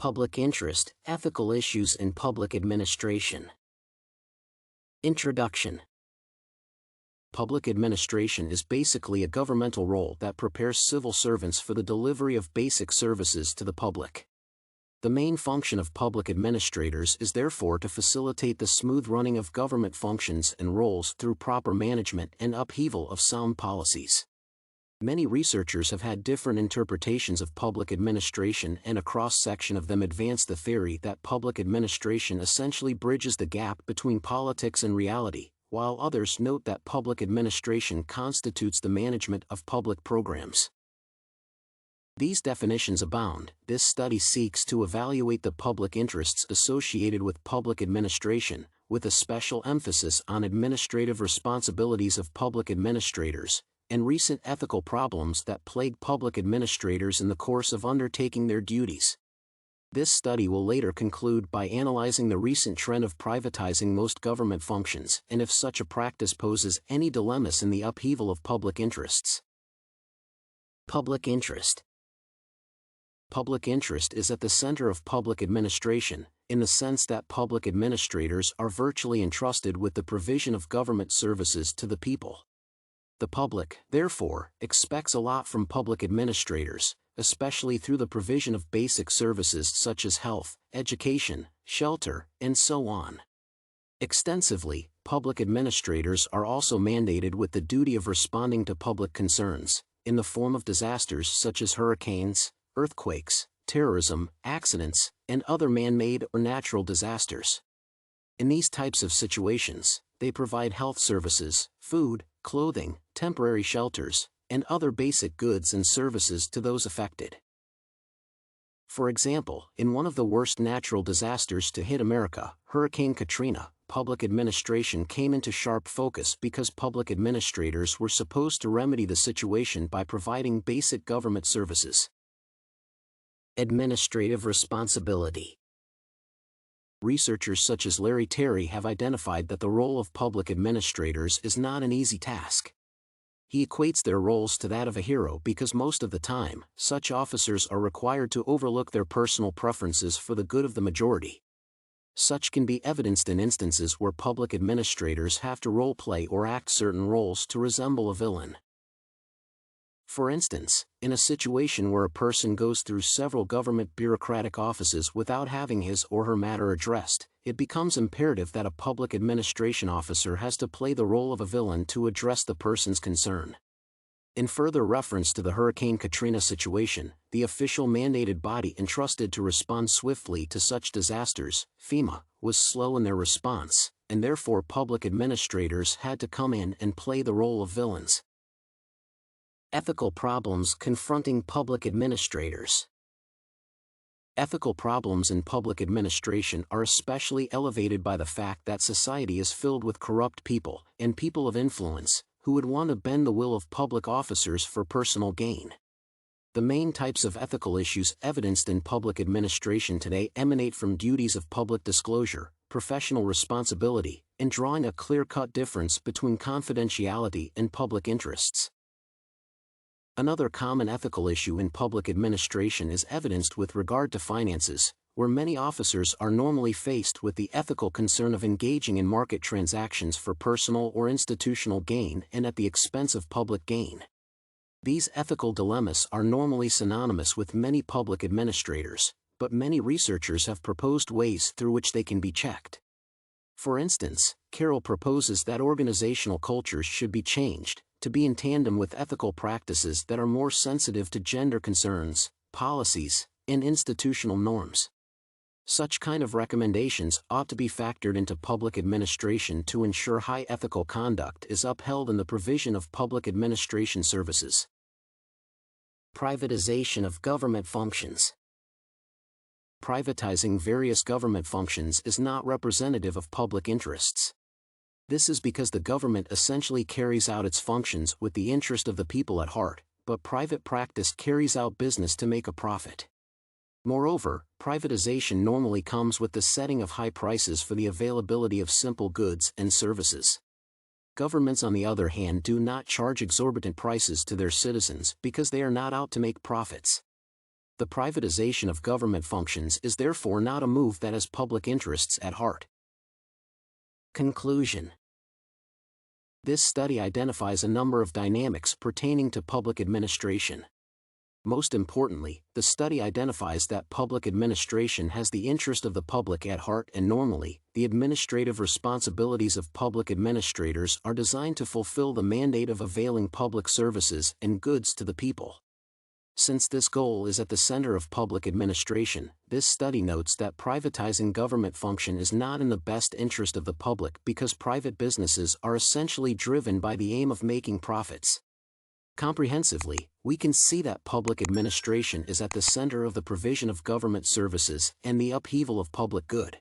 Public interest, ethical issues in public administration. Introduction. Public administration is basically a governmental role that prepares civil servants for the delivery of basic services to the public. The main function of public administrators is therefore to facilitate the smooth running of government functions and roles through proper management and upheaval of sound policies. Many researchers have had different interpretations of public administration, and a cross-section of them advance the theory that public administration essentially bridges the gap between politics and reality, while others note that public administration constitutes the management of public programs. These definitions abound. This study seeks to evaluate the public interests associated with public administration, with a special emphasis on administrative responsibilities of public administrators, and recent ethical problems that plague public administrators in the course of undertaking their duties. This study will later conclude by analyzing the recent trend of privatizing most government functions, and if such a practice poses any dilemmas in the upheaval of public interests. Public interest. Public interest is at the center of public administration, in the sense that public administrators are virtually entrusted with the provision of government services to the people. The public, therefore, expects a lot from public administrators, especially through the provision of basic services such as health, education, shelter, and so on. Extensively, public administrators are also mandated with the duty of responding to public concerns, in the form of disasters such as hurricanes, earthquakes, terrorism, accidents, and other man-made or natural disasters. In these types of situations, they provide health services, food, clothing, temporary shelters, and other basic goods and services to those affected. For example, in one of the worst natural disasters to hit America, Hurricane Katrina, public administration came into sharp focus because public administrators were supposed to remedy the situation by providing basic government services. Administrative responsibility. Researchers such as Larry Terry have identified that the role of public administrators is not an easy task. He equates their roles to that of a hero because most of the time, such officers are required to overlook their personal preferences for the good of the majority. Such can be evidenced in instances where public administrators have to role-play or act certain roles to resemble a villain. For instance, in a situation where a person goes through several government bureaucratic offices without having his or her matter addressed, it becomes imperative that a public administration officer has to play the role of a villain to address the person's concern. In further reference to the Hurricane Katrina situation, the official mandated body entrusted to respond swiftly to such disasters, FEMA, was slow in their response, and therefore public administrators had to come in and play the role of villains. Ethical problems confronting public administrators. Ethical problems in public administration are especially elevated by the fact that society is filled with corrupt people, and people of influence, who would want to bend the will of public officers for personal gain. The main types of ethical issues evidenced in public administration today emanate from duties of public disclosure, professional responsibility, and drawing a clear-cut difference between confidentiality and public interests. Another common ethical issue in public administration is evidenced with regard to finances, where many officers are normally faced with the ethical concern of engaging in market transactions for personal or institutional gain and at the expense of public gain. These ethical dilemmas are normally synonymous with many public administrators, but many researchers have proposed ways through which they can be checked. For instance, Carroll proposes that organizational cultures should be changed to be in tandem with ethical practices that are more sensitive to gender concerns, policies, and institutional norms. Such kind of recommendations ought to be factored into public administration to ensure high ethical conduct is upheld in the provision of public administration services. Privatization of government functions. Privatizing various government functions is not representative of public interests. This is because the government essentially carries out its functions with the interest of the people at heart, but private practice carries out business to make a profit. Moreover, privatization normally comes with the setting of high prices for the availability of simple goods and services. Governments, on the other hand, do not charge exorbitant prices to their citizens because they are not out to make profits. The privatization of government functions is therefore not a move that has public interests at heart. Conclusion. This study identifies a number of dynamics pertaining to public administration. Most importantly, the study identifies that public administration has the interest of the public at heart, and normally, the administrative responsibilities of public administrators are designed to fulfill the mandate of availing public services and goods to the people. Since this goal is at the center of public administration, this study notes that privatizing government function is not in the best interest of the public because private businesses are essentially driven by the aim of making profits. Comprehensively, we can see that public administration is at the center of the provision of government services and the upheaval of public good.